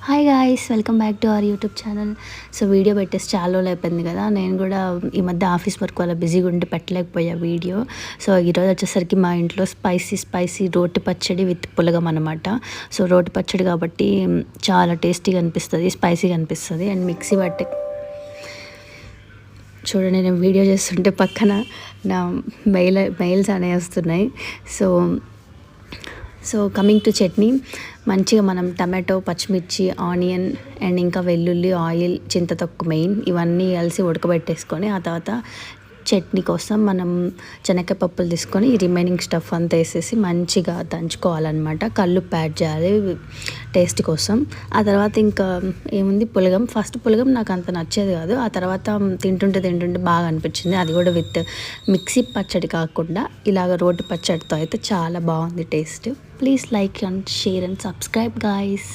Hi guys, welcome back to our YouTube channel. So video పెట్టేసి చాలా రోజులు అయిపోయింది కదా. నేను కూడా ఈ మధ్య ఆఫీస్ వర్క్ వల్ల బిజీగా ఉండి పెట్టలేకపోయా వీడియో. సో ఈరోజు వచ్చేసరికి మా ఇంట్లో స్పైసీ రోటి పచ్చడి విత్ పులగం అనమాట. సో రోటి పచ్చడి కాబట్టి చాలా టేస్టీగా అనిపిస్తుంది, స్పైసీగా అనిపిస్తుంది. అండ్ మిక్సీ పట్టి చూడండి, నేను వీడియో చేస్తుంటే పక్కన నా మెయిల్స్ అనేవి వస్తున్నాయి. సో కమింగ్ టు చట్నీ, మంచిగా మనం టమాటో, పచ్చిమిర్చి, ఆనియన్ అండ్ ఇంకా వెల్లుల్లి, ఆయిల్, చింతతొక్కు మెయిన్ ఇవన్నీ కలిసి ఉడకబెట్టేసుకొని ఆ తర్వాత చట్నీ కోసం మనం శనగకాయ పప్పులు తీసుకొని ఈ రిమైనింగ్ స్టఫ్ అంతా వేసేసి మంచిగా దంచుకోవాలన్నమాట. కల్లుప్పు యాడ్ చేయాలి టేస్ట్ కోసం. ఆ తర్వాత ఇంకా ఏముంది, పులగం. ఫస్ట్ పులగం నాకు అంత నచ్చేది కాదు, ఆ తర్వాత తింటుంటే బాగా అనిపించింది. అది కూడా విత్ మిక్సీ పచ్చడి కాకుండా ఇలాగ రోటి పచ్చడితో అయితే చాలా బాగుంది taste. Please like and share and subscribe guys.